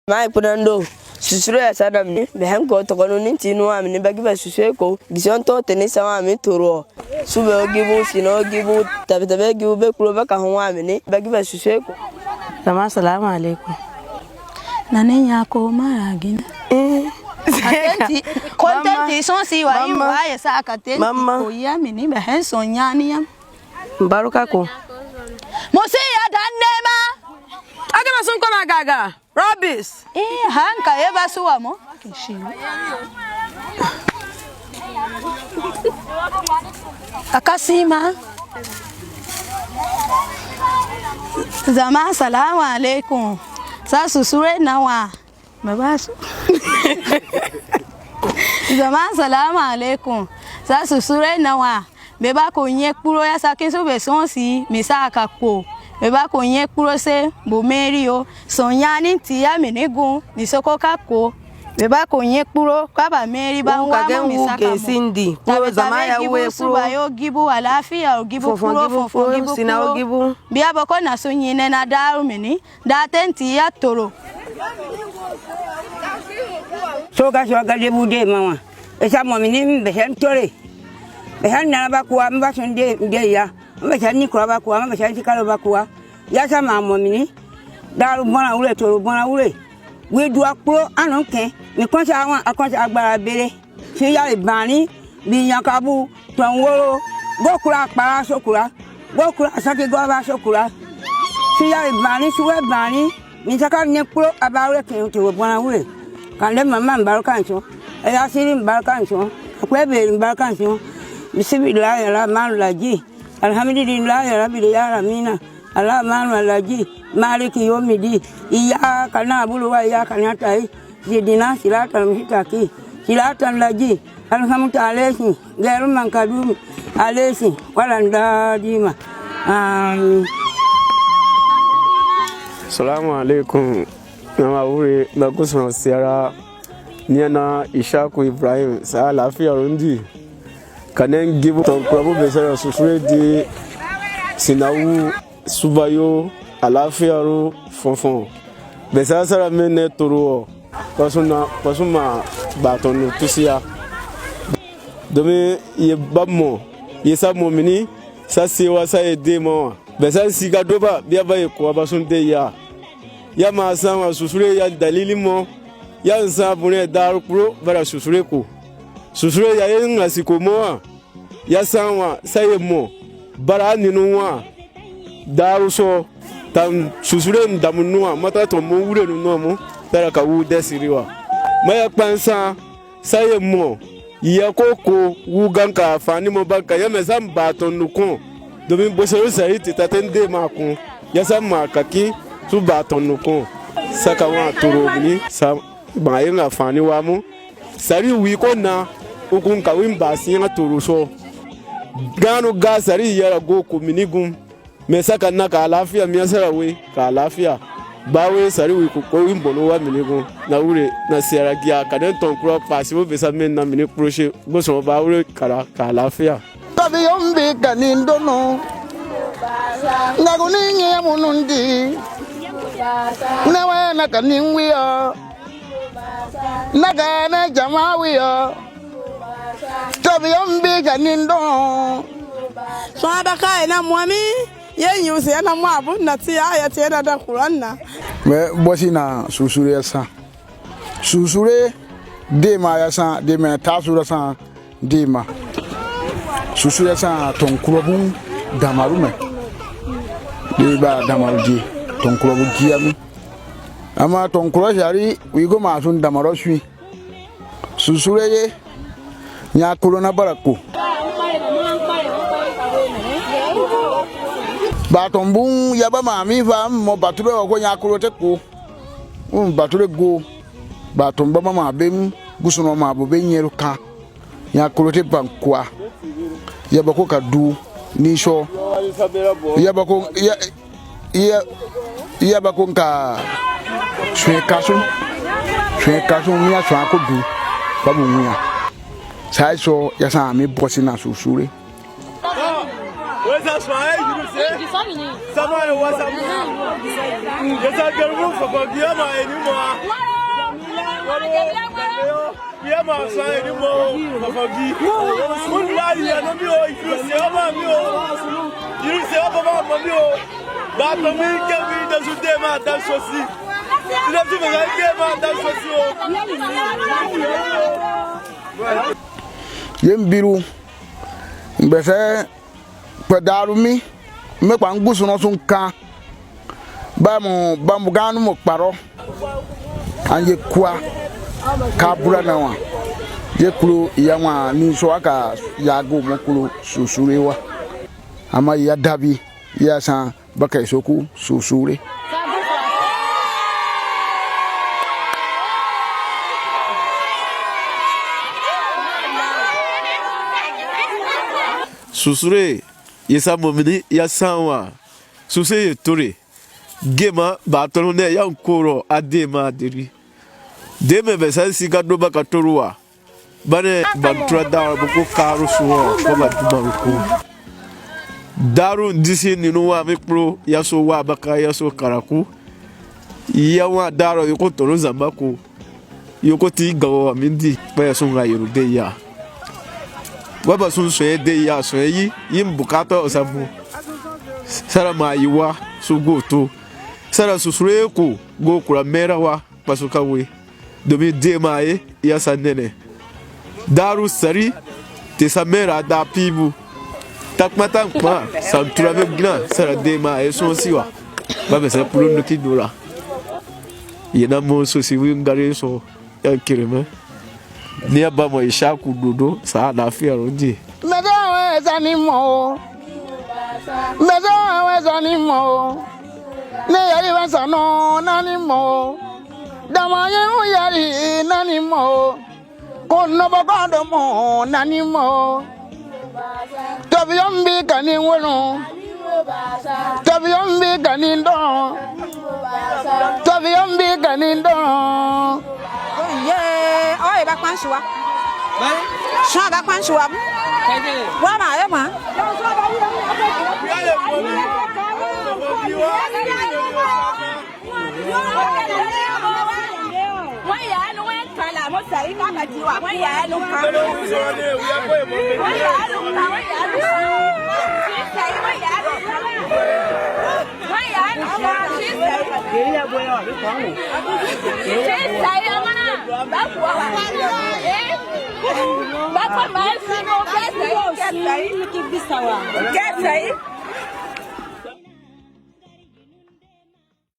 My Punando, Susura Sadam, the Hanko to Conunti, no, I'm in the bag of Suseko, Gisonto, Tenisa, me to Subo give give Tabita, give back Rovaka Hawamini, bag of Suseko. Salam alaikum. Nanya ko maragin. Content is on see why you buy a sack at Mamma, yammy, but hands on Yaniam. Barukako. Mosia Dandema. I got some Gaga. Robis. Hanka ever suamo. Akasima. Zama salamu alaikum. Sa susure nawa. Babasu. Zama salamu alaikum. Sa susure nawa. Beba ko nye kuro ya sakin so be sonsi misa akako. Beba ko nye kuro se bo merio sonyani tia menegun ni soko kako. Beba ko nye kuro kwaba meri ba wa mo misa ka Cindy. Kuro zama ya we kuro yo gibu alafia o gibu kuro fofo gibu sina o gibu. Bia boko na so nyine na daru meni da tenti ya toro. So ka so ga debu de mama. Esa mo mini be hen tore. Be han na ba kuwa mba so de ya. Mba chani kuwa ba kuwa mba chani kalo ba kuwa. Ya sa ma mo mini. Daru bona ule toro bona ule. We do akro anonke. Mi konsa awon akonsa agbara bere. Se ya ibani bi yankabu tonworo. Gokura para sokura. Gokura sake go ba sokura. Se ya ibani suwe bani. Mi saka ne pro abawe ke to bona ule. Kan le mama mbaraka nso. E ya siri mbaraka nso. Akwe be mbaraka nso. Bismillah ya rahman rahim. Alhamdulillah ya rabbil alamin. Allahumma alaji maliki yawmiddin. Iyyaka na'budu wa iyyaka nasta'in. Ihdina siratal mustaqim. Siratal ladzina an'amta alaihim ghayril maghdubi alaihim waladdallin. Amin. Assalamu alaikum. Nama wuri na kusman siyara niana Ishaku Ibrahim sa lafiya rundi. Kanen gibu ton krabu besara susure di sinawu subayo alafiaro fonfon besara sara mene toro pasuma batonu tusia domi ye babmo ye sabmo mini sa sewa sa ede mo besara siga doba bia ba ye ko abasunde ya ma sama susure ya dalili mo ya nsa bune daru pro bara susure ko susure ya yin asiko mo ya sanwa saye mo bara ninu wa daru so tam susure ndamunwa mata to mo wure nu mo tara ka wu desiriwa maya pansa saye mo ya koko wu ganka fani mo banka ya mesam baton nukon domin bosero sai titatende makun ya sama kaki su baton nukon saka wa toro ni sa ba yin afani wa mu sari wi ko na ukun ka win ba sin ya toro so ganu ga sari yara go ko minigum me saka na ka lafiya mi sara we ka lafiya ba we sari wi ko win bono wa minigum na ure na sera gia ka den ton kro pasi mo be sa men na mini proche bo so ba ure ka lafiya tabi yombe kanindono ngaguni nye munundi nawe na kaninwiyo naga na jamawiyo tabi yombe kanindo So abaka ina mwami ye yusi na mwabu na ti aya ti na da Qur'anna. me bosi na susure sa susure de ma ya sa de me tasura sa de ma susure sa ton kurobun damaru me de ba damaru ji ton kurobu kiami ama ton kuro jari wi go ma sun damaro sui susure ye nya corona barako ba ton bun ya ba ma mi va mo bature ko nya kuro te ko bature go ba ton ba ma bem gusuno ma bo be nyeru ka nya kuro te bankwa ya ba ko kadu ni so ya ba ko ya ba ko ka shwe kaso mi aso akodu ba bu mu ya sai so ya sa mi bosi na susure Where's that smile? You say? Someone was up. Yes, I can move for Giama anymore. Giama anymore for Gi. Good lad, you know me. You say about me. You say about me. But for me, can be the Sudema, that's what see. You have to make a game, that's what you. Yembiru. Mbese pedarumi me kwa ngusu no sunka ba mu ganu mo paro anje kwa kabura na wa je kulu ya wa ni so aka ya go mo kulu susurewa ama ya dabi ya san baka isoku susure Susure yesa momini ya sanwa suse yetore gema batolo ne ya nkoro adema adiri deme besa sika do baka toruwa bane bantra da boko karu suwo ko baduma ko daru ndisi ninu wa mi pro ya so wa baka ya so karaku ya wa daro yoko toro zambako yoko ti gawo mindi pa so nga yorude ya Baba sun soye de ya soye yi mbukata osabu sara ma yiwa su go to sara susure ko go kura mera wa pasuka we domi de ma ya sanene daru sari te sa mera da pibu takmata kwa santura be gna sara de ma so siwa baba sa pulo nuki dura yena mo so si wi ngare so ya kireme ni aba mo ishaku dodo sa àlàáfíà ronji mezo zanimo ne yari wasano nanimo damaye yari nanimo kono bagado mo nanimo tabiyombi kani wono tabiyombi kani ndo Yeah, oh, back one shua. Shua back one shua. What am I? Get